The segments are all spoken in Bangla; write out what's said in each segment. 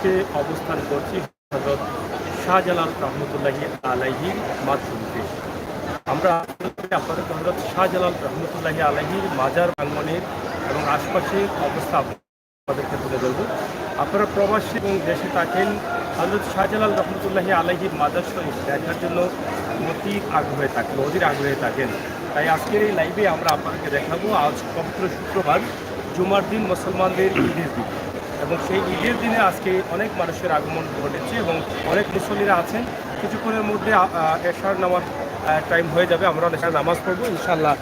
আজকে অবস্থান করছি হযরত শাহজালাল রহমতুল্লাহি আলাইহির মাধ্যমে। আমরা আপনাদের হযরত শাহজালাল রহমতুল্লাহি আলাইহির মাজার প্রাঙ্গণের এবং আশপাশের অবস্থা আপনাদেরকে তুলে ধরব। আপনারা প্রবাসী এবং দেশে থাকেন, হযরত শাহজালাল রহমতুল্লাহি আলাইহির মাজার শরীফ দেখার জন্য অধীর আগ্রহে থাকেন। তাই আজকের এই লাইভে আমরা আপনাদেরকে দেখাবো আজ পবিত্র শুক্রবার, জুমার দিন, মুসলমানদের ঈদের দিন, এবং সেই ঈদের দিনে আজকে অনেক মানুষের আগমন ঘটেছে এবং অনেক মুসল্লিরা আছেন। কিছুক্ষণের মধ্যে এশার নামাজ টাইম হয়ে যাবে, আমরা এশার নামাজ পড়বো ইনশাআল্লাহ।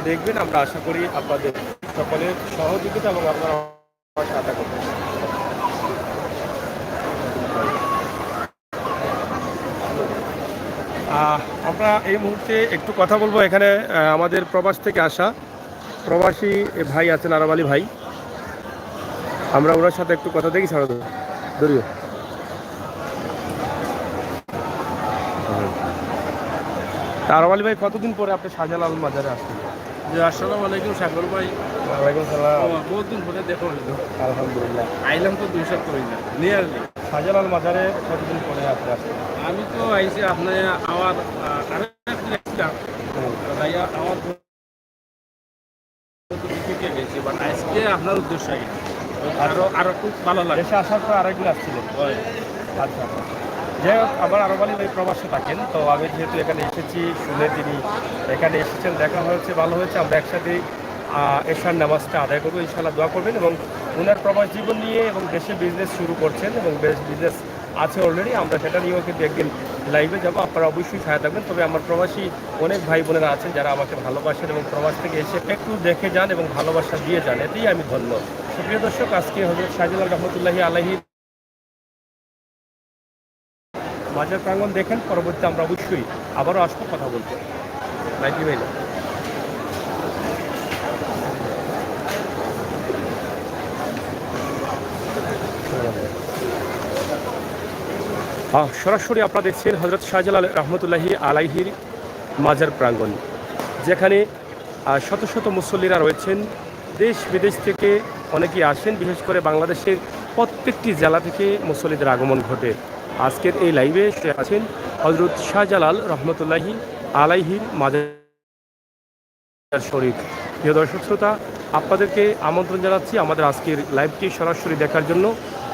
দেখবেন, আমরা আশা করি আপনাদের সকলের সহযোগিতা এবং আপনারা আশা করবেন। আমরা এই মুহূর্তে একটু কথা বলবো। এখানে আমাদের প্রবাস থেকে আসা প্রবাসী ভাই আছেন, আরব আলী ভাই। আমরা ওনার সাথে একটু কথা দেখি। ছাড়া দরিও আরব আলী ভাই, কতদিন পরে আপনি শাহজালাল মাজারে আসছেন? জি, আসসালামু আলাইকুম সাগর ভাই। ওয়ালাইকুম সালাম। বহুত দিন পরে দেখা হইল। আলহামদুলিল্লাহ। আইলাম তো 2 সপ্তাহ হইল নিয়ারলি। শাহজালাল মাজারে কতদিন পরে আপনি আসছেন? আমি তো আইসি আপনার আমার আমার গেছি, বাট আজকে আপনার উদ্দেশ্য আরো খুব ভালো লাগে। দেশে আসার পর আরেকদিন আসছিলেন? আচ্ছা, যাই হোক, আমার আরব আলী ভাই প্রবাসে থাকেন, তো আমি যেহেতু এখানে এসেছি শুনে তিনি এখানে এসেছেন, দেখা হয়েছে, ভালো হয়েছে। আমরা একসাথে এশার নামাজটা আদায় করবো, ইনশাআল্লাহ দোয়া করবেন। এবং ওনার প্রবাস জীবন নিয়ে এবং দেশে বিজনেস শুরু করছেন এবং বিজনেস আছে অলরেডি, আমরা সেটা নিয়েও কিন্তু একদিন লাইভে যাবো। আপনারা অবশ্যই ছায়া থাকবেন। তবে আমার প্রবাসী অনেক ভাই বোনেরা আছেন যারা আমাকে ভালোবাসেন এবং প্রবাস থেকে এসে একটু দেখে যান এবং ভালোবাসা দিয়ে যান, এতেই আমি ধন্য। সুপ্রিয় দর্শক, আজকে হযরত শাহজালাল রহমতুল্লাহি আলাইহির মাজার প্রাঙ্গণ দেখেন। পরবর্তী আমরা অবশ্যই আবারও আসবো কথা বলতে। লাইভি ভাই সরাসরি আপনারা দেখছেন হযরত শাহজালাল রহমতুল্লাহি আলাইহির মাজার প্রাঙ্গণ, যেখানে শত শত মুসল্লিরা রয়েছেন। দেশ বিদেশ থেকে অনেকেই আসেন, বিশেষ করে বাংলাদেশের প্রত্যেকটি জেলা থেকে মুসল্লিদের আগমন ঘটে। আজকের এই লাইভে আছেন হযরত শাহজালাল রহমতুল্লাহি আলাইহির মাজার শরীফ। প্রিয় দর্শক শ্রোতা, আপনাদেরকে আমন্ত্রণ জানাচ্ছি আমাদের আজকের লাইভটি সরাসরি দেখার জন্য।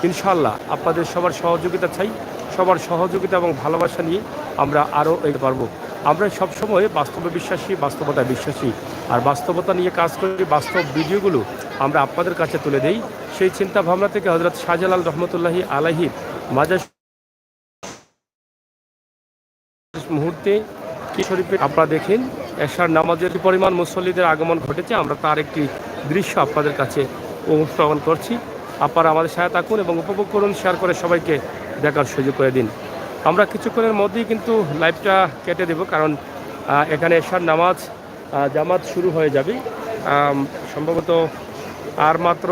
ইনশাআল্লাহ আপনাদের সবার সহযোগিতা চাই, সবার সহযোগিতা এবং ভালোবাসা নিয়ে আমরা আরও এগোতে পারবো। আমরা সবসময় বাস্তবে বিশ্বাসী, বাস্তবতায় বিশ্বাসী, আর বাস্তবতা নিয়ে কাজ করি। বাস্তব ভিডিওগুলো আমরা আপনাদের কাছে তুলে দেই। সেই চিন্তা ভাবনা থেকে হযরত শাহজালাল রহমতুল্লাহি আলাইহির মাজার মুহূর্তে কি শরীফে আপনারা দেখেন এশার নামাজের পরিমাণ মুসল্লিদের আগমন ঘটেছে। আমরা তার একটি দৃশ্য আপনাদের কাছে উপস্থাপন করছি। আপনারা আমাদের সাথে থাকুন এবং উপভোগ করুন, শেয়ার করে সবাইকে দেখার সুযোগ করে দিন। আমরা কিছুক্ষণের মধ্যেই কিন্তু লাইভটা কেটে দেব, কারণ এখানে এশার নামাজ জামাত শুরু হয়ে যাবে। সম্ভবত আর মাত্র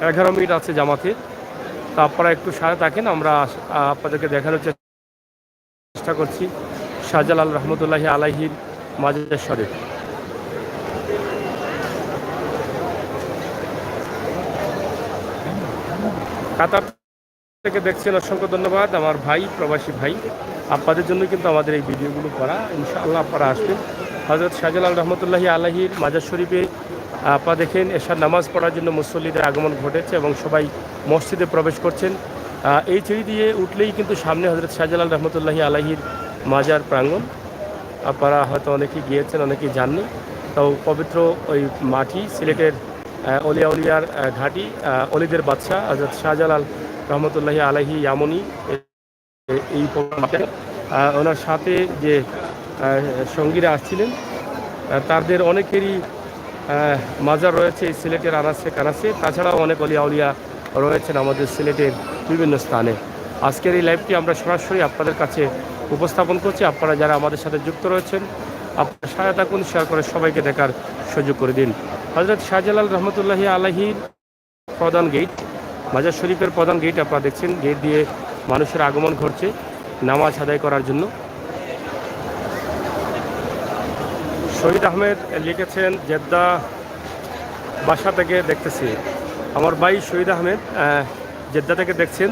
11 মিনিট আছে জামাতে। তা আপনারা একটু সাথে থাকেন, আমরা আপনাদেরকে দেখানোর চেষ্টা করছি শাহজালাল রহমতুল্লাহি আলাইহির মাজার শরীফ। কাতার থেকে দেখছেন, অসংখ্য ধন্যবাদ আমার ভাই, প্রবাসী ভাই। আপনাদের জন্য কিন্তু আমাদের এই ভিডিওগুলো করা। ইনশাআল্লাহ আপনারা আসবেন হযরত শাহজালাল রহমতুল্লাহি আলাইহির মাজার শরীফে। আপনারা দেখেন এশার নামাজ পড়ার জন্য মুসল্লিদের আগমন ঘটেছে এবং সবাই মসজিদে প্রবেশ করছেন। এই সিঁড়ি দিয়ে উঠলেই কিন্তু সামনে হযরত শাহজালাল রহমতুল্লাহি আলাইহির মাজার প্রাঙ্গণ। আপনারা হয়তো অনেকেই গিয়েছেন, অনেকেই জাননি। তাও পবিত্র ওই মাটি, সিলেটের অলিয়া উলিয়ার ঘাঁটি, অলিদের বাদশা হযরত শাহজালাল রহমতুল্লাহি আলাইহি ইয়ামনি। এই ওনার সাথে যে সঙ্গীরা আসছিলেন তাদের অনেকেরই মাজার রয়েছে এই সিলেটের আনাচে কানাচে। তাছাড়াও অনেক অলিয়া উলিয়া রয়েছেন আমাদের সিলেটের বিভিন্ন স্থানে। আজকের এই লাইভটি আমরা সরাসরি আপনাদের কাছে উপস্থাপন করছি। আপনারা যারা আমাদের সাথে যুক্ত রয়েছেন, আপনারা সাথে থাকুন, শেয়ার করে সবাইকে দেখার সুযোগ করে দিন। হযরত শাহজালাল রহমতুল্লাহি আলাইহির প্রধান গেট, মাজার শরীফের প্রধান গেট আপনারা দেখছেন। গেট দিয়ে মানুষের আগমন ঘটছে নামাজ আদায় করার জন্য। শহীদ আহমেদ লিখেছেন জেদ্দা বাসা থেকে দেখতেছি। আমার ভাই শহীদ আহমেদ জেদ্দা থেকে দেখছেন,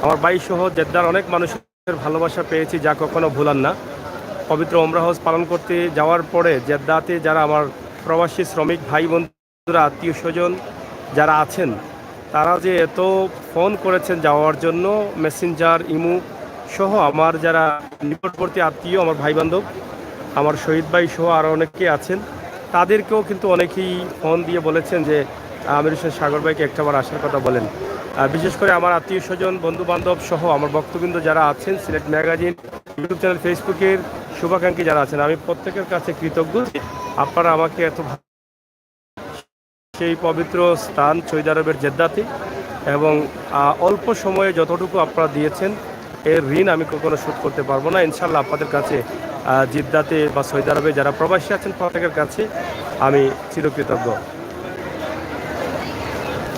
আমার ভাই সহ জেদ্দার অনেক মানুষের ভালোবাসা পেয়েছি যা কখনো ভুলার না। পবিত্র ওমরা হজ পালন করতে যাওয়ার পরে জেদ্দাতে যারা আমার প্রবাসী শ্রমিক ভাই বন্ধুরা, আত্মীয় স্বজন যারা আছেন, তারা যে এত ফোন করেছেন যাওয়ার জন্য, মেসেঞ্জার, ইমু সহ আমার যারা নিকটবর্তী আত্মীয়, আমার ভাই বান্ধব, আমার শহীদ ভাই সহ আরও অনেকেই আছেন, তাদেরকেও কিন্তু অনেকেই ফোন দিয়ে বলেছেন যে আমির হোসেন সাগর ভাইকে একটাবার আসার কথা বলেন। বিশেষ করে আমার আত্মীয় স্বজন, বন্ধু বান্ধব সহ আমার ভক্তবৃন্দ যারা আছেন, সিলেট ম্যাগাজিন, ইউটিউব চ্যানেল, ফেসবুকের শুভাকাঙ্ক্ষী যারা আছেন, আমি প্রত্যেকের কাছে কৃতজ্ঞ। আপনারা আমাকে এত সেই পবিত্র স্থান সৌদি আরবের জেদ্দাতে এবং অল্প সময়ে যতটুকু আপনারা দিয়েছেন, এর ঋণ আমি কখনো শোধ করতে পারবো না। ইনশাল্লাহ আপনাদের কাছে জেদ্দাতে বা সৌদি আরবে যারা প্রবাসী আছেন প্রত্যেকের কাছে আমি চিরকৃতজ্ঞ।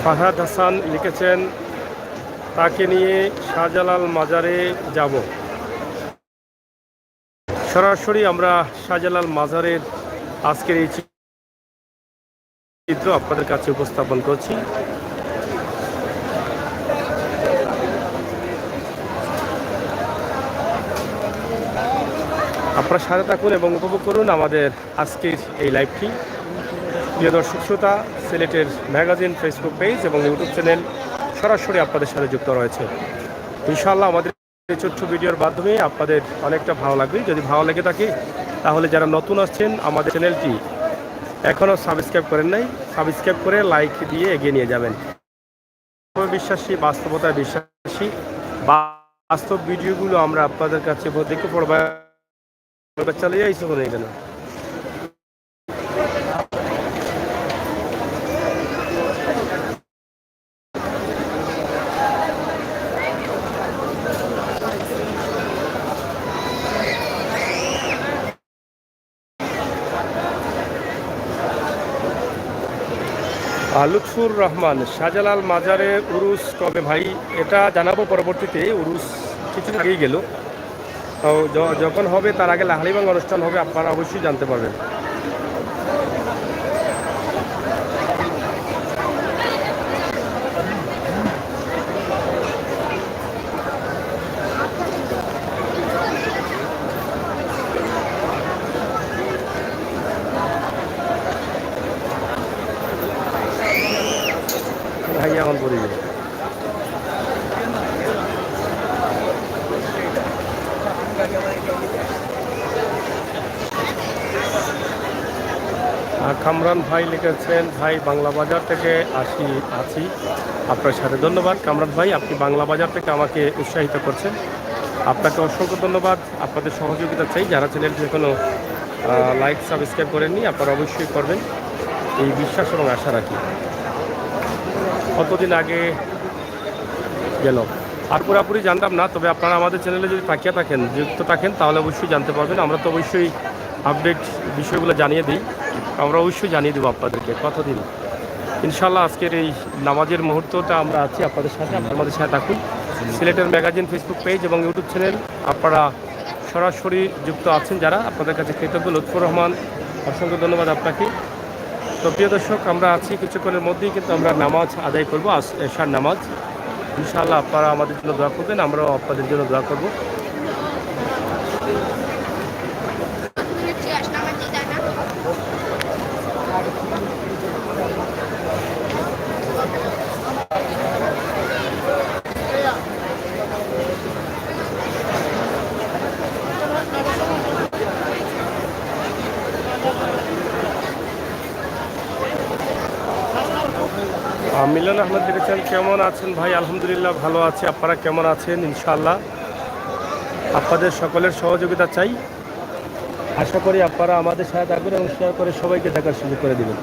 ফাহাদ হাসান লিখেছেন, তাকে নিয়ে শাহজালাল মাজারে যাব। সরাসরি আমরা শাহজালাল মাজারের আজকের এই চিত্র আপনাদের কাছে উপস্থাপন করছি। আপনারা সাথে থাকুন এবং উপভোগ করুন আমাদের আজকের এই লাইভটি। প্রিয় দর্শক শ্রোতা, সিলেটের ম্যাগাজিন ফেসবুক পেজ এবং ইউটিউব চ্যানেল সরাসরি আপনাদের সাথে যুক্ত রয়েছে। ইনশাআল্লাহ আমাদের এই ছোট্ট ভিডিওর মাধ্যমে আপনাদের অনেকটা ভালো লাগবে। যদি ভালো লেগে থাকে তাহলে যারা নতুন আসছেন আমাদের চ্যানেলটি এখনও সাবস্ক্রাইব করেন নাই, সাবস্ক্রাইব করে লাইক দিয়ে এগিয়ে নিয়ে যাবেন। বিশ্বাসী, বাস্তবতায় বিশ্বাসী, বাস্তব ভিডিওগুলো আমরা আপনাদের কাছে দেখে পড়বা চলে যাইছো কোনো এখানে। লুৎফুর রহমান, শাহজালাল মাজারে উরুস কবে ভাই? এটা জানাবো পরবর্তীতে। উরুস কিছুদিন আগেই গেল, তো যখন হবে তার আগে লাহালিবাং অনুষ্ঠান হবে, আপনারা অবশ্যই জানতে পারবেন। ভাই এখন পড়ে যাবে। কামরান ভাই লিখেছেন, ভাই বাংলা বাজার থেকে আছি আপনার সাথে। ধন্যবাদ কামরান ভাই, আপনি বাংলা বাজার থেকে আমাকে উৎসাহিত করছেন, আপনাকে অসংখ্য ধন্যবাদ। আপনাদের সহযোগিতা চাই। যারা চ্যানেলটি এখনও লাইক সাবস্ক্রাইব করেননি আপনারা অবশ্যই করবেন, এই বিশ্বাস এবং আশা রাখি। কতদিন আগে গেল আর পুরোপুরি জানতাম না, তবে আপনারা আমাদের চ্যানেলে যদি তাকিয়ে থাকেন, যুক্ত থাকেন, তাহলে অবশ্যই জানতে পারবেন। আমরা তো অবশ্যই আপডেট বিষয়গুলো জানিয়ে দিই, আমরা অবশ্যই জানিয়ে দেবো আপনাদেরকে কতদিন। ইনশাল্লাহ আজকের এই নামাজের মুহূর্তটা আমরা আছি আপনাদের সাথে, আমাদের সাথে থাকুন। সিলেটের ম্যাগাজিন ফেসবুক পেজ এবং ইউটিউব চ্যানেল আপনারা সরাসরি যুক্ত আছেন যারা, আপনাদের কাছে কৃতজ্ঞ। লুৎফুর রহমান, অসংখ্য ধন্যবাদ আপনাকে। তো প্রিয় দর্শক, আমরা আছি কিছুক্ষণের মধ্যেই কিন্তু আমরা নামাজ আদায় করবো, এশার নামাজ। ইনশাআল্লাহ আপনারা আমাদের জন্য দোয়া করবেন, আমরাও আপনাদের জন্য দোয়া করব। মিলন আহমেদ লিখেছেন, কেমন আছেন ভাই? আলহামদুলিল্লাহ ভালো আছি, আপনারা কেমন আছেন? ইনশাআল্লাহ আপনাদের সকলের সহযোগিতা চাই। আশা করি আপনারা আমাদের সাথে থাকবেন এবং শেয়ার করে সবাইকে দেখার সুযোগ করে দেবেন।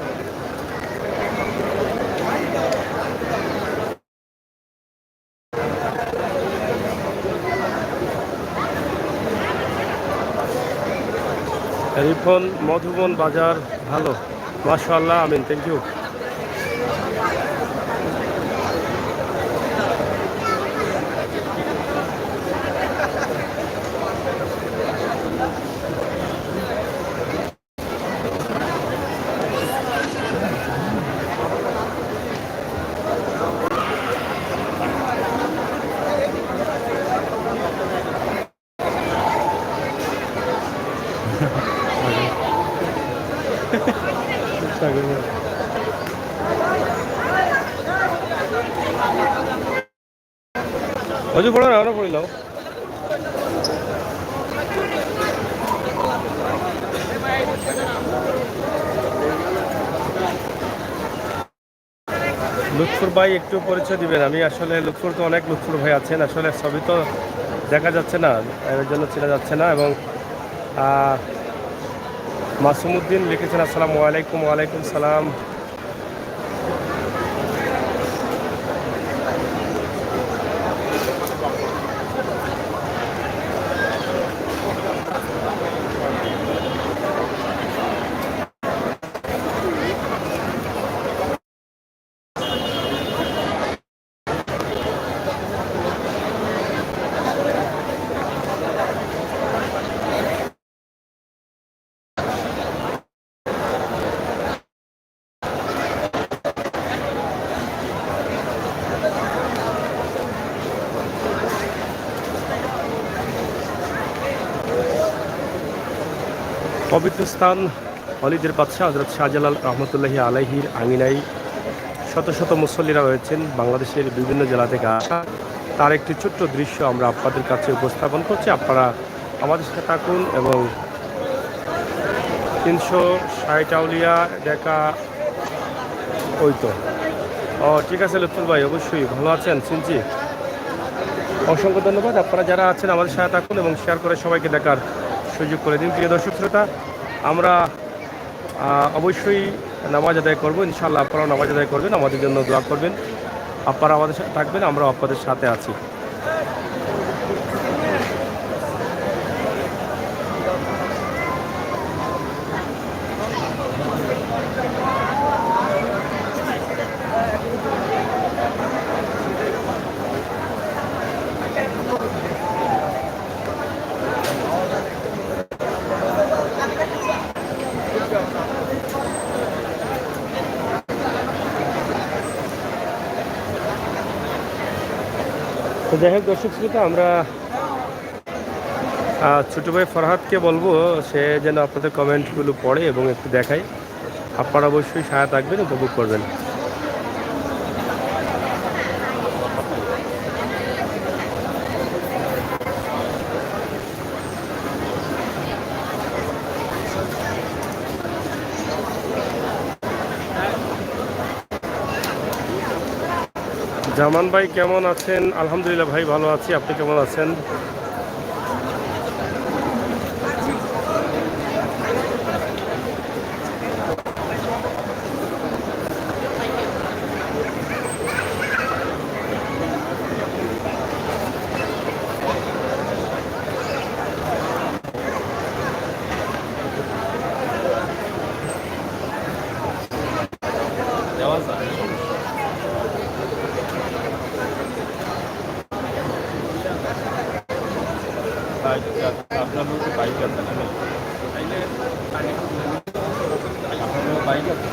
রিফন, মধুবন বাজার ভালো, মাশাআল্লাহ, আমিন, থ্যাংক ইউ। অজু পড়ো না, আমরা পড়িলাম। লুৎফুর ভাই একটু পরিচয় দিবেন। আমি আসলে লুৎফুর তো অনেক লুৎফুর ভাই আছেন, আসলে ছবি তো দেখা যাচ্ছে না, এর জন্য চেনা যাচ্ছে না। এবং মাসুমউদ্দিন লিখেছেন আসসালামু আলাইকুম। ওয়ালাইকুম সালাম। পবিত্র স্থান অলিদের বাদশাহ হযরত শাহজালাল রহমতুল্লাহি আলাইহির আঙিনায় শত শত মুসল্লিরা রয়েছেন বাংলাদেশের বিভিন্ন জেলা থেকে আসা। তার একটি ছোট্ট দৃশ্য আমরা আপনাদের কাছে উপস্থাপন করছি। আপনারা আমাদের সাথে থাকুন। এবং 360 আউলিয়া দেখা ওই তো। ও ঠিক আছে লুৎফুল ভাই, অবশ্যই ভালো আছেন শুনছি। অসংখ্য ধন্যবাদ। আপনারা যারা আছেন আমাদের সাথে থাকুন এবং শেয়ার করে সবাইকে দেখার সুযোগ করে দিন। প্রিয় দর্শক শ্রোতা, আমরা অবশ্যই নামাজ আদায় করবো ইনশাআল্লাহ। আপনারাও নামাজ আদায় করবেন, আমাদের জন্য দোয়া করবেন। আপনারা আমাদের সাথে থাকবেন, আমরাও আপনাদের সাথে আছি। তো যাই হোক দর্শক শ্রোতা, আমরা ছোটো ভাই ফরহাদকে বলবো সে যেন আপনাদের কমেন্টগুলো পড়ে এবং একটু দেখায়। আপনারা অবশ্যই সাথে থাকবেন, উপভোগ করবেন। জামান ভাই কেমন আছেন? আলহামদুলিল্লাহ ভাই ভালো আছি, আপনি কেমন আছেন? আপনার বাইক আছে বাইক আছে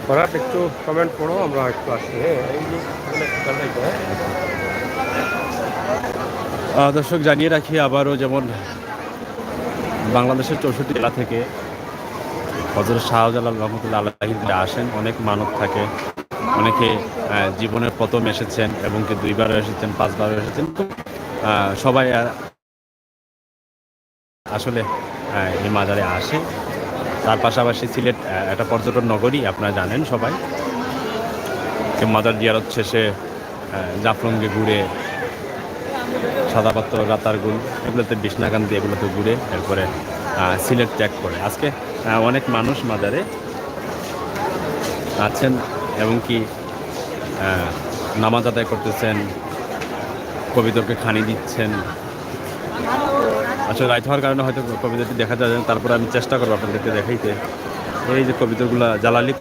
ফরহাদ একটু কমেন্ট পড়ো, আমরা একটু আসি। দর্শক জানিয়ে রাখি আবারও, যেমন বাংলাদেশের 64 জেলা থেকে হযরত শাহজালাল রহমতুল্লাহ আলাইহি আসেন। অনেক মানত থাকে, অনেকে জীবনের প্রথম এসেছেন এবং কি 2বারও এসেছেন, 5বারও এসেছেন। সবাই আসলে এই মাজারে আসে। তার পাশাপাশি সিলেট একটা পর্যটন নগরী, আপনারা জানেন সবাই। মাজার জিয়ারত শেষে জাফলঙ্গে ঘুরে, সাদাপাত্র, রাতারগুল, এগুলোতে বিষ্ণাকান্দি, এগুলোতে ঘুরে এরপরে সিলেট ত্যাগ করে। আজকে অনেক মানুষ মাজারে আছেন এবং কি নামাজ আদায় করতেছেন, কবিদেরকে খানি দিচ্ছেন। আসলে রাইট হওয়ার কারণে হয়তো কবিতাটি দেখা যায়, তারপরে আমি চেষ্টা করবো আপনাদেরকে দেখাইতে। এই যে কবিতাগুলো জালালি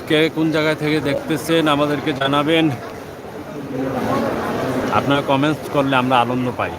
কে কোন জায়গা থেকে দেখতেছেন আমাদেরকে জানাবেন। আপনারা কমেন্টস করলে আমরা আনন্দ পাই।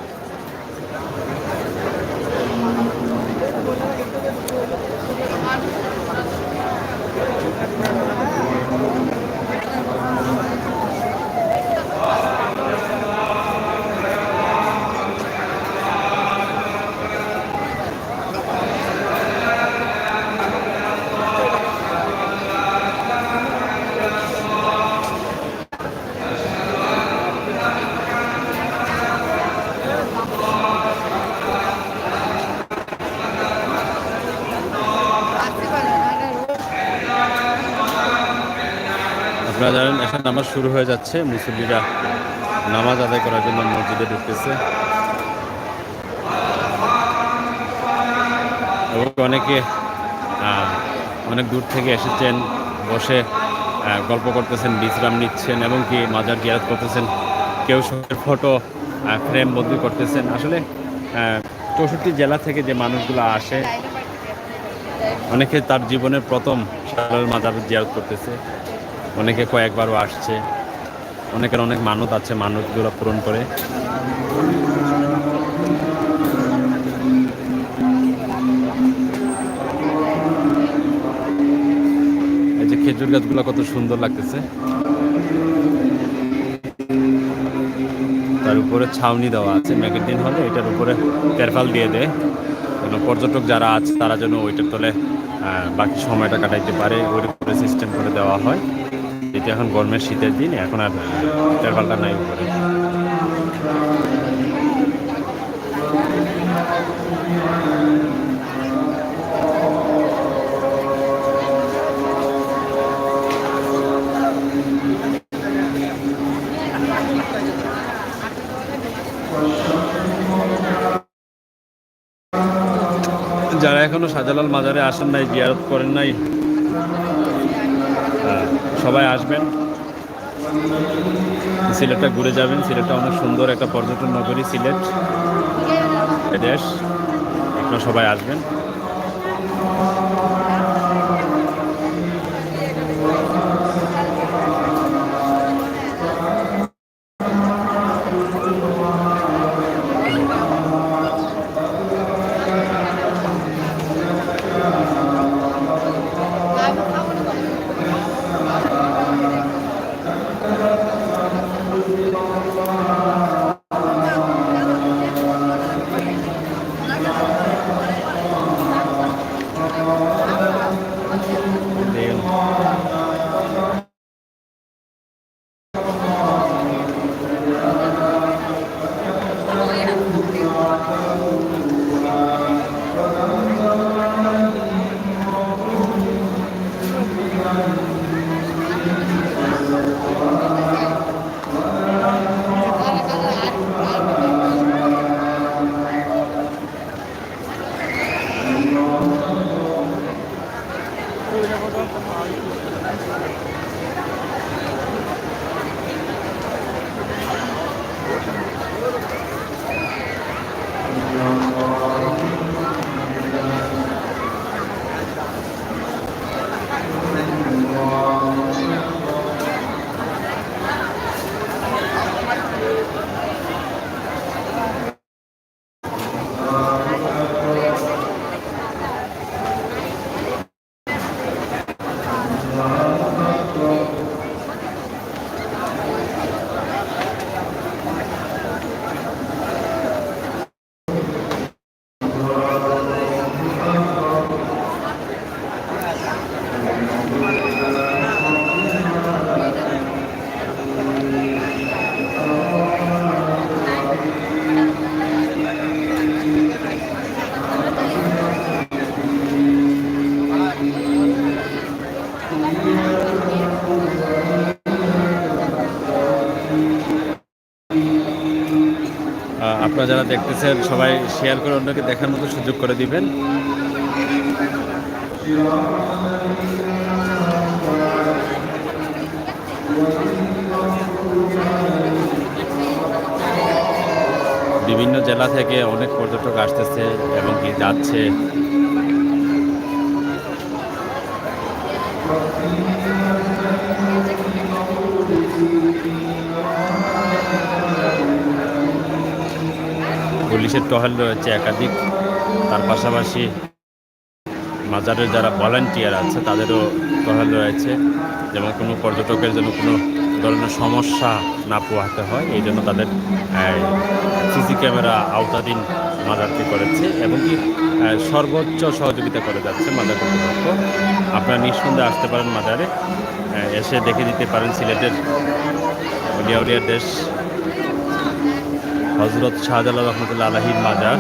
জানেন এখন নামাজ শুরু হয়ে যাচ্ছে, মুসল্লিরা নামাজ আদায় করার জন্য মসজিদে ঢুকতেছে এবং অনেকে অনেক দূর থেকে এসেছেন, বসে গল্প করতেছেন, বিশ্রাম নিচ্ছেন এবং কি মাজার জিয়ারত করতেছেন। কেউ সবার ফটো ফ্রেম বন্দি করতেছেন। আসলে 64 জেলা থেকে যে মানুষগুলো আসে, অনেকে তার জীবনের প্রথম শাহজালাল মাজার জিয়ারত করতেছে, অনেকে কয়েকবারও আসছে, অনেকের অনেক মানত আছে, মানতগুলো পূরণ করে। এই যে খেজুর গাছগুলো কত সুন্দর লাগতেছে, তার উপরে ছাউনি দেওয়া আছে। মেঘের দিন হলে এটার উপরে তেরপাল দিয়ে দেয়, যেন পর্যটক যারা আছে তারা যেন ওইটার তলে বাকি সময়টা কাটাইতে পারে, ওইর উপরে সিস্টেম করে দেওয়া হয়। যেটা এখন গরমের শীতের দিন, এখন আর তেরপালটা নাই উপরে। যারা এখনো শাহজালাল মাজারে আসেন নাই, জিয়ারত করেন নাই, সবাই আসবেন, সিলেটটা ঘুরে যাবেন। সিলেটটা অনেক সুন্দর একটা পর্যটন নগরী সিলেট দেশ, আপনারা সবাই আসবেন। আপনারা যারা দেখতেছেন সবাই শেয়ার করে অন্যকে দেখার মতো সুযোগ করে দিবেন। বিভিন্ন জেলা থেকে অনেক পর্যটক আসতেছে এবং কি যাচ্ছে। পুলিশের টহল রয়েছে একাধিক, তার পাশাপাশি মাজারের যারা ভলান্টিয়ার আছে তাদেরও টহল রয়েছে, যেমন কোনো পর্যটকের জন্য কোনো ধরনের সমস্যা না পোহাতে হয় এই জন্য তাদের সিসি ক্যামেরা আওতাধীন মাজারটি করেছে এবং কি সর্বোচ্চ সহযোগিতা করে যাচ্ছে মাজার কর্তৃপক্ষ। আপনারা নিঃসন্দেহে আসতে পারেন মাজারে, এসে দেখে দিতে পারেন সিলেটের উলিয়াউলিয়ার দেশ হযরত শাহজালাল রহমতুল্লাহ আলাইহির মাজার।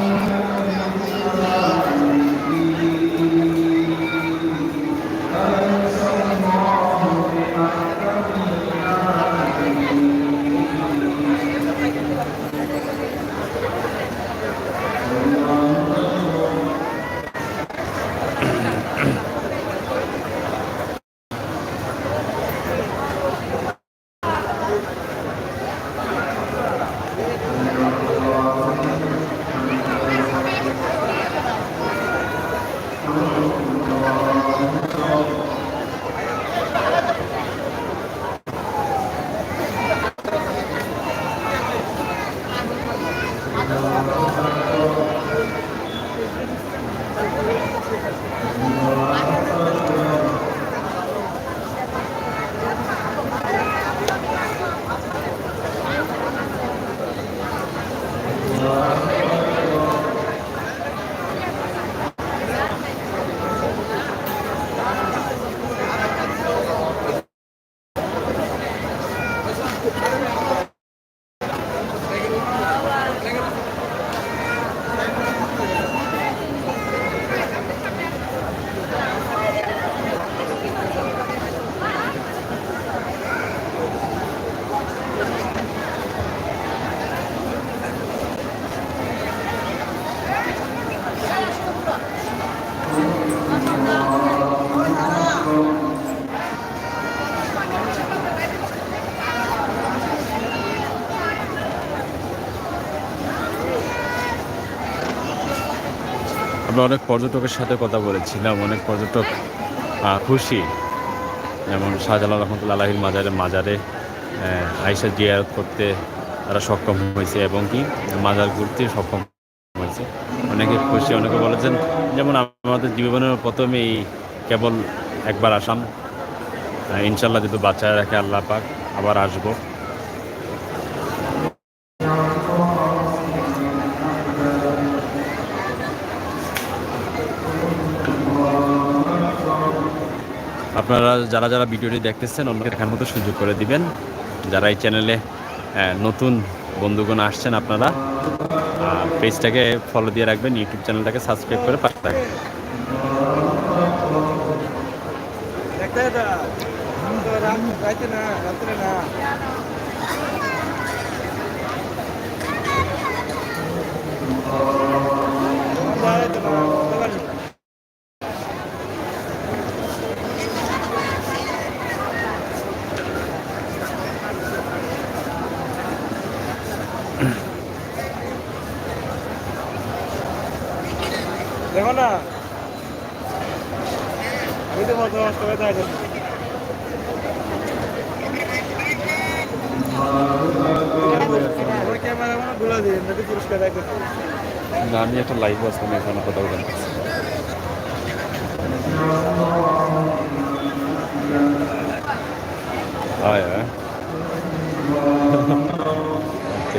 আমরা অনেক পর্যটকের সাথে কথা বলেছিলাম, অনেক পর্যটক খুশি, যেমন শাহজালাল রহমতুল্লাহ আলাহির মাজারে আয়েশা জিয়ারত করতে তারা সক্ষম হয়েছে এবং কি মাজার ঘুরতে সক্ষম হয়েছে। অনেকে খুশি, অনেকে বলেছেন যেমন আমাদের জীবনের প্রথমেই কেবল একবার আসাম, ইনশাল্লাহ যদি বাচ্চারা রাখে আল্লাহ পাক আবার আসবো। আপনারা যারা যারা ভিডিওটি দেখতেছেন অন্যকে দেখার মতো সুযোগ করে দিবেন। যারা এই চ্যানেলে নতুন বন্ধুগণ আসছেন আপনারা পেজটাকে ফলো দিয়ে রাখবেন, ইউটিউব চ্যানেলটাকে সাবস্ক্রাইব করে পাশে রাখবেন। দেখো না বুঝতে পারছো নষ্ট হয়ে থাকে ক্যামেরা মানে ধুলা দিয়ে নাকি পুরস্কার রাখতে না, আমি একটা লাইভ আসলাম, এখানে কথা বলতে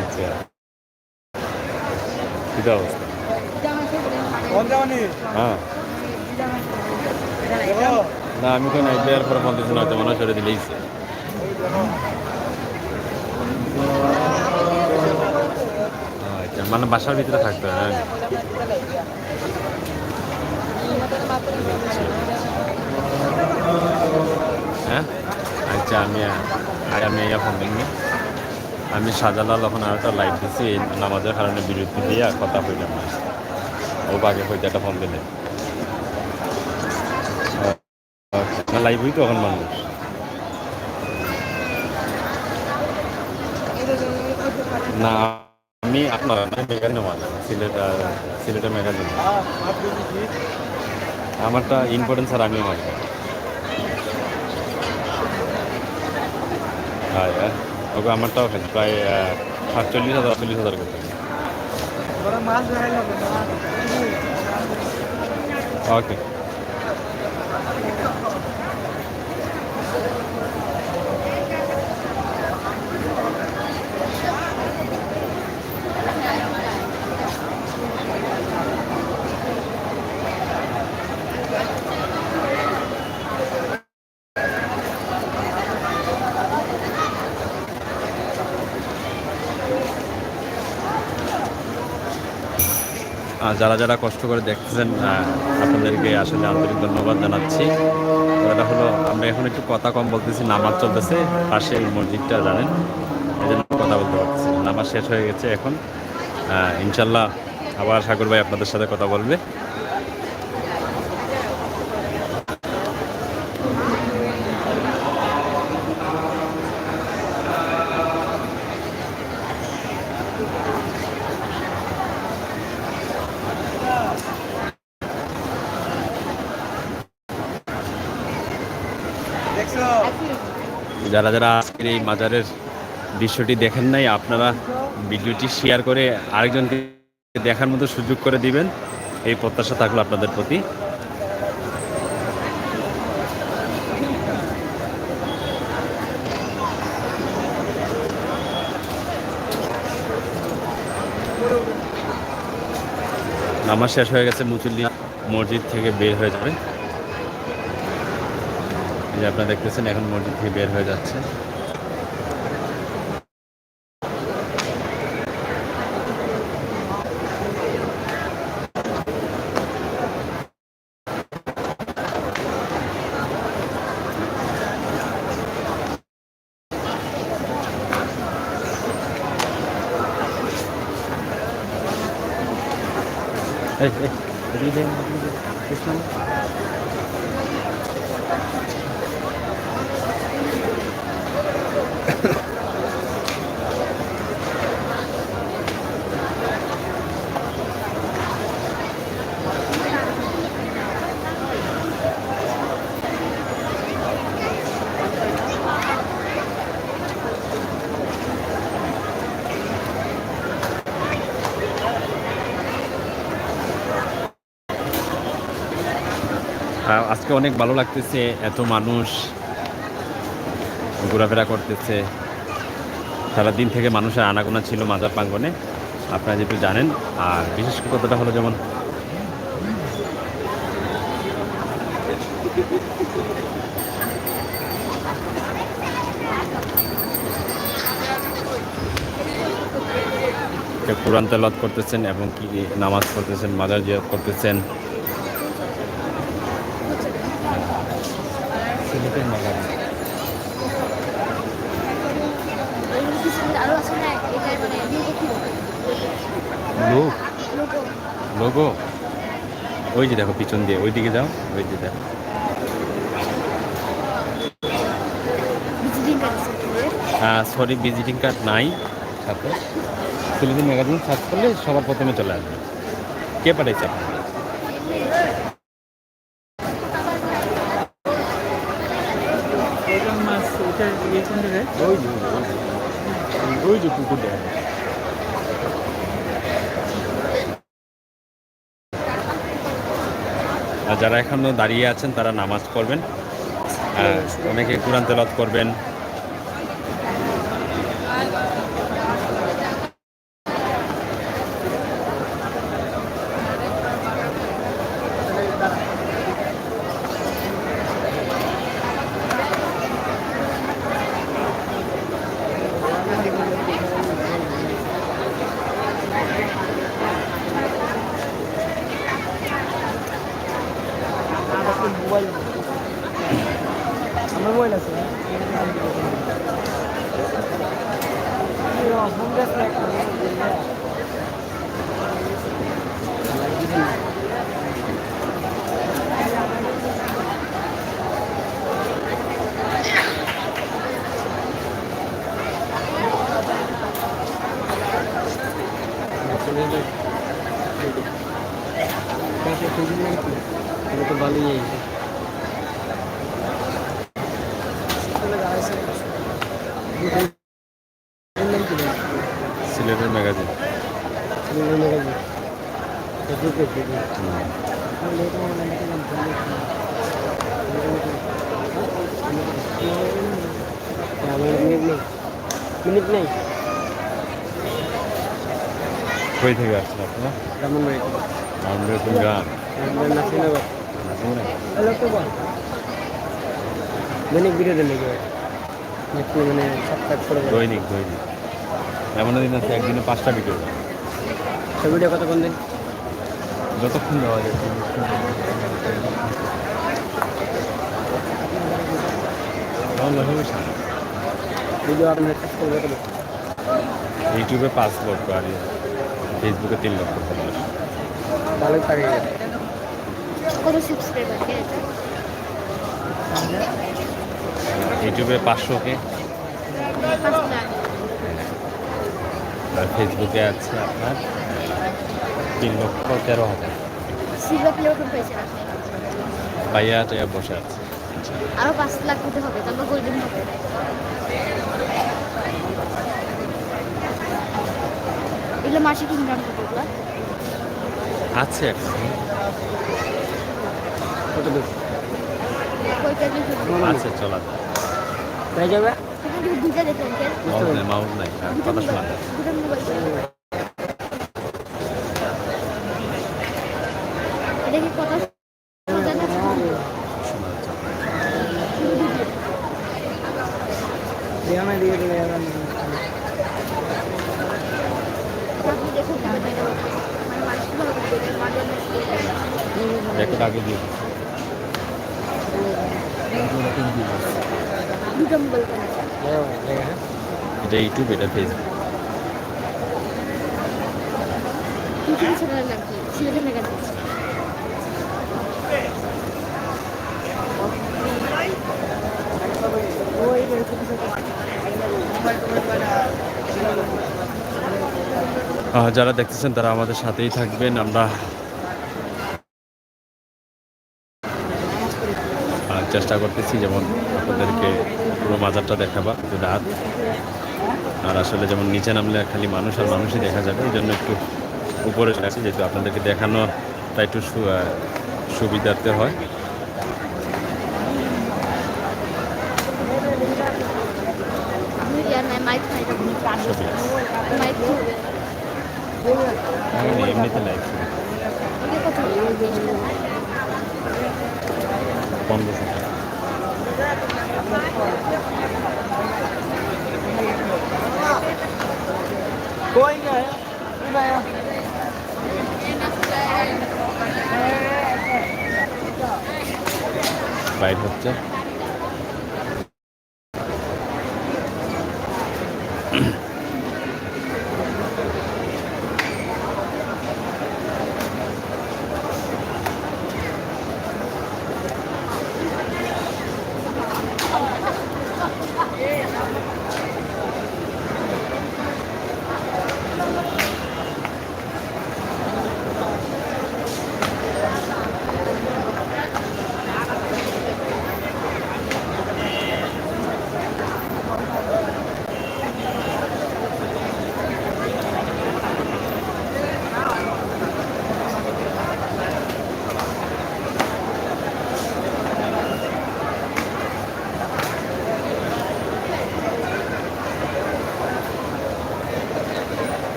আচ্ছা, কি অবস্থা? কোন যাওনি হ্যাঁ দেখো না, আমি তো নাইট দেওয়ার পরে ফোন দিচ্ছি না, হয়তো মনে সরে দিলেইছে। আচ্ছা, মানে বাসার ভিতরে থাকতে হয়। হ্যাঁ আচ্ছা, আমি ফোন দিইনি। আমি শাহজালাল এখন আর একটা লাইট দিচ্ছি, নামাজের কারণে বিরতি দিয়ে কথা হইলাম না, ও বাকি হইতে একটা ফোন দিলে লাইভ হই তো এখন মানুষ। না, আমি আপনার মেগাজিন সিলেটের ম্যাগাজিন আমারটা ইম্পর্টেন্স আর আমিও মারি। হ্যাঁ হ্যাঁ, ওকে আমারটাও খাই প্রায় 47,000 করতে। ওকে যারা যারা কষ্ট করে দেখতেছেন আপনাদেরকে আসলে আন্তরিক ধন্যবাদ জানাচ্ছি। এটা হলো আমরা এখন একটু কথা কম বলতেছি, নামাজ চলতেছে পাশে এই মসজিদটা জানেন, এই জন্য কথা বলতে পারতেছি। নামাজ শেষ হয়ে গেছে এখন, ইনশাল্লাহ আবার সাগর ভাই আপনাদের সাথে কথা বলবে। যারা যারা আজকের এই মাজারের দৃশ্যটি দেখেন নাই, আপনারা ভিডিওটি শেয়ার করে আরেকজনকে দেখার মতো সুযোগ করে দিবেন, এই প্রত্যাশা থাকলো আপনাদের প্রতি। নামাজ শেষ হয়ে গেছে, মুসল্লি মসজিদ থেকে বের হয়ে যাবে। এই যে আপনারা দেখতেছেন এখন মসজিদ থেকে বের হয়ে যাচ্ছে। এই এই এদিকে দেন, এদিকে দেন, কৃষ্ণ। আজকে অনেক ভালো লাগতেছে, এত মানুষ ঘোরাফেরা করতেছে। সারাদিন থেকে মানুষের আনাগোনা ছিল মাজার প্রাঙ্গনে, আপনারা যেহেতু জানেন। আর বিশেষ কথাটা হলো যেমন কোরআন তেলাওয়াত করতেছেন এবং কি নামাজ পড়তেছেন, মাজার জিয়ারত করতেছেন। সিলেটের মাজার লোক লোগো ওই যে দেখো পিছন দিয়ে, ওই দিকে যাও, ওই যে দেখো। সরি, ভিজিটিং কার্ড নাই সাথে। সিলেটের ম্যাগাজিন সার্চ করলে সবার প্রথমে চলে আসবে। কে পাঠাইছে আপনার? ওই যে কুকুর দেয়। আর যারা এখনো দাঁড়িয়ে আছেন তারা নামাজ পড়বেন, অনেকে কোরআন তেলাওয়াত করবেন। আমার মোবাইল আছে তো ভালোই সিলেটের ম্যাগাজিন। মিনিট নেই। কই থেকে আসছেন আপনারা? আমাদের কোন গ্রাম? দৈনিক ভিডিও দেন নাকি মানে সাবস্ক্রাইব করে দেন? দৈনিক দৈনিক। এমন দিন আছে একদিনে 5টা ভিডিও। সে ভিডিও কতক্ষণ দিন? যতক্ষণ দেওয়া যায়। ভিডিও আপনার সাবস্ক্রাইব করে দেন। ইউটিউবে 5 লক্ষ আর ফেসবুকে 3 লক্ষ ফলোয়ার। ভালোই থাকে। কত সাবস্ক্রাইবার কে এটা? ইউটিউবে 500K 5 লাখ। আর ফেসবুকে আছে আপনার 3,13,000। সিলভার প্লে বাটন পেয়েছেন আপনি। ভাইয়া বসে আছে। আরো 5 লাখ দিতে হবে, তারপর গোল্ডেন হবে। এগুলো মাসে কি ইনকাম করতে এগুলো? আছে একটা। কত দূর কয়টা দিন আছে, চলা যায়। হয়ে যাবে? এখানে কিন্তু দুইটা দেখে আঙ্কেল। মাউস নাই, দুটো কথা শোনা মোবাইল, যায়। দুটো মোবাইল। এটা কি কথা শোনা যায় না? শোনা যাচ্ছে। দিয়ে না দিয়ে দিলে এবার আপনি দেখুন না, এটা মানে মানুষগুলো হবে, মাঝে মাঝে একটা আগে দিয়ে দিচ্ছি। দুটো মোবাইল কেনা। হ্যাঁ এটা ইউটিউব, এটা ফেসবুক। ইউটিউব চ্যানেলের নাম কি? সিলেটের মেগা টিভি। ওই যারা দেখতেছেন তারা আমাদের সাথেই থাকবেন। আমরা চেষ্টা করতেছি যেমন আপনাদেরকে পুরো মাজারটা দেখাবা, রাত। আর আসলে যেমন নিচে নামলে খালি মানুষ আর মানুষই দেখা যাবে, এই জন্য একটু উপরে আছে, যেহেতু আপনাদেরকে দেখানোটা একটু সুবিধার্থে হয়। মাইক খাই ছবি আছে। মাইক হবে এমনিতে লাইভ এটা কত 1500 টাকা। कोई नहीं है বাইর হচ্ছে।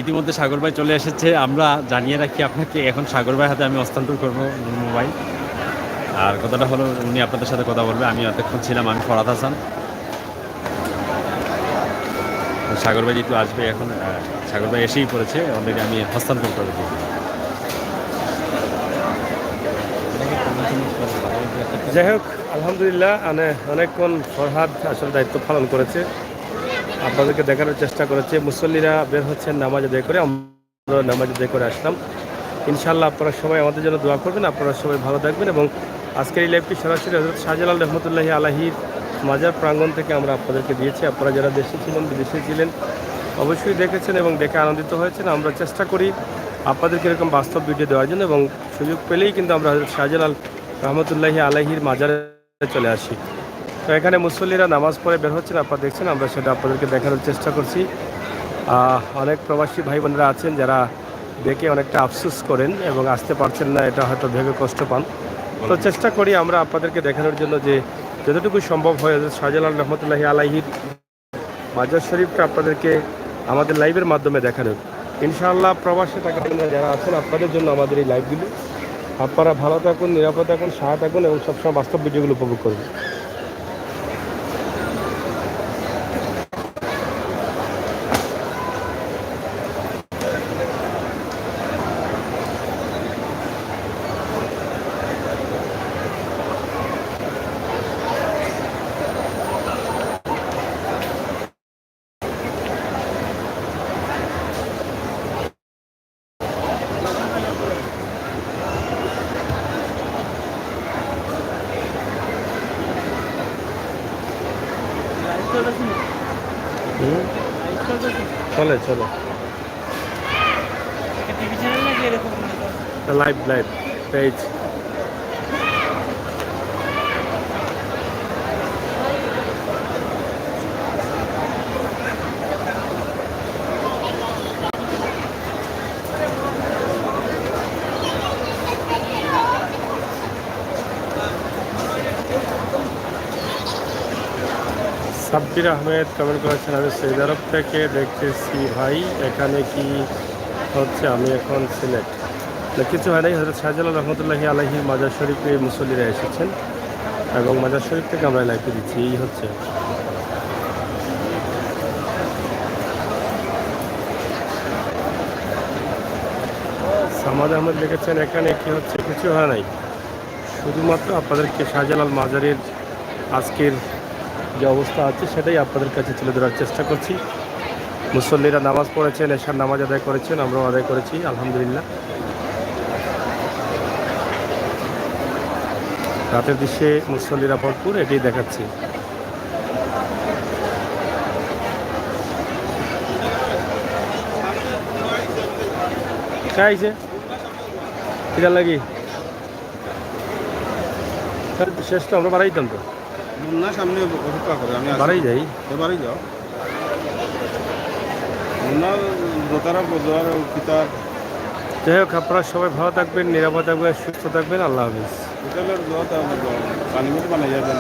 ইতিমধ্যে সাগর ভাই চলে এসেছে। আমরা জানিয়ে রাখি আপনাকে, এখন সাগর ভাই হাতে আমি হস্তান্তর করবো মোবাইল। আর কথাটা হলো, উনি আপনাদের সাথে কথা বলবে। আমি এতক্ষণ ছিলাম, আমি ফরাদ হাসান। সাগর ভাই যেহেতু আসবে এখন, সাগর ভাই এসেই পড়েছে, অলরেডি আমি হস্তান্তর করে দিই। যাই হোক, আলহামদুলিল্লাহ অনেকক্ষণ ফরহাদ আসলে দায়িত্ব পালন করেছে, আপনাদেরকে দেখানোর চেষ্টা করেছে। মুসল্লিরা বের হচ্ছেন নামাজ আদায় করে, আমরা নামাজ আদায় করে আসলাম। ইনশাআল্লাহ আপনারা সবাই আমাদের জন্য দোয়া করবেন, আপনারা সবাই ভালো থাকবেন। এবং আজকের এই লাইভটি সরাসরি হযরত শাহজালাল রহমতুল্লাহি আলাইহির মাজার প্রাঙ্গণ থেকে আমরা আপনাদেরকে দিয়েছি। আপনারা যারা দেশে ছিলেন, বিদেশে ছিলেন, অবশ্যই দেখেছেন এবং দেখে আনন্দিত হয়েছেন। আমরা চেষ্টা করি আপনাদেরকে এরকম বাস্তব ভিডিও দেওয়ার জন্য, এবং সুযোগ পেলেই কিন্তু আমরা হযরত শাহজালাল রহমতুল্লাহি আলাইহির মাজারে চলে আসি। তো এখানে মুসল্লিরা নামাজ পড়ে বের হচ্ছেন, আপনারা দেখছেন, আমরা সেটা আপনাদেরকে দেখানোর চেষ্টা করছি। অনেক প্রবাসী ভাই বোনেরা আছেন যারা দেখে অনেকটা আফসোস করেন এবং আসতে পারছেন না, এটা হয়তো ভেবে কষ্ট পান। তো চেষ্টা করি আমরা আপনাদেরকে দেখানোর জন্য যে যতটুকু সম্ভব হয় হযরত শাহজালাল রহমতুল্লাহি আলাইহির মাজার শরীফটা আপনাদেরকে আমাদের লাইভের মাধ্যমে দেখানোর। ইনশাআল্লাহ প্রবাসে থাকা যারা আছেন আপনাদের জন্য আমাদের এই লাইভগুলি। আপনারা ভালো থাকুন, নিরাপদ থাকুন, সাহা থাকুন এবং সবসময় বাস্তব ভিডিওগুলো উপভোগ করবেন। চলে চলে টিভি চ্যানেল নাকি এরকম live live page. Sabbir Ahmed comment করেছেন, আমি সৌদি আরব থেকে দেখতেছি ভাই, এখানে কি হচ্ছে? আমি এখন সিলেট। কিছু হয় নাই, হযরত শাহজালাল রহমতুল্লাহি আলাইহির মাজার শরীফে মুসল্লিরা এসেছেন এবং মাজার শরীফ থেকে আমরা লাইভে দিচ্ছি। এই হচ্ছে সামাদ আহমেদ লিখেছেন, এখানে কি হচ্ছে? কিছু হয় নাই, শুধুমাত্র আপনাদেরকে শাহজালাল মাজারের আজকের যে অবস্থা আছে সেটাই আপনাদের কাছে তুলে ধরার চেষ্টা করছি। মুসল্লিরা নামাজ পড়েছেন, এশার নামাজ আদায় করেছেন, আমরাও আদায় করেছি আলহামদুলিল্লাহ। রাতের দৃশ্যে মুসল্লিরা ভরপুর, এটাই দেখাচ্ছি। খাইছে এটা লাগি শেষ তো আমরা বাড়াইতাম তো না সামনে অপেক্ষা করে আমি বাড়াই যাই। বাড়ি যাও না দোতারা বোঝার পিতার যাই হোক, আপনারা সবাই ভালো থাকবেন, নিরাপদ থাকবেন, সুস্থ থাকবেন। আল্লাহ হাফিজ। হোটেলের দোয়া পানি মিল বানাই যাবেন।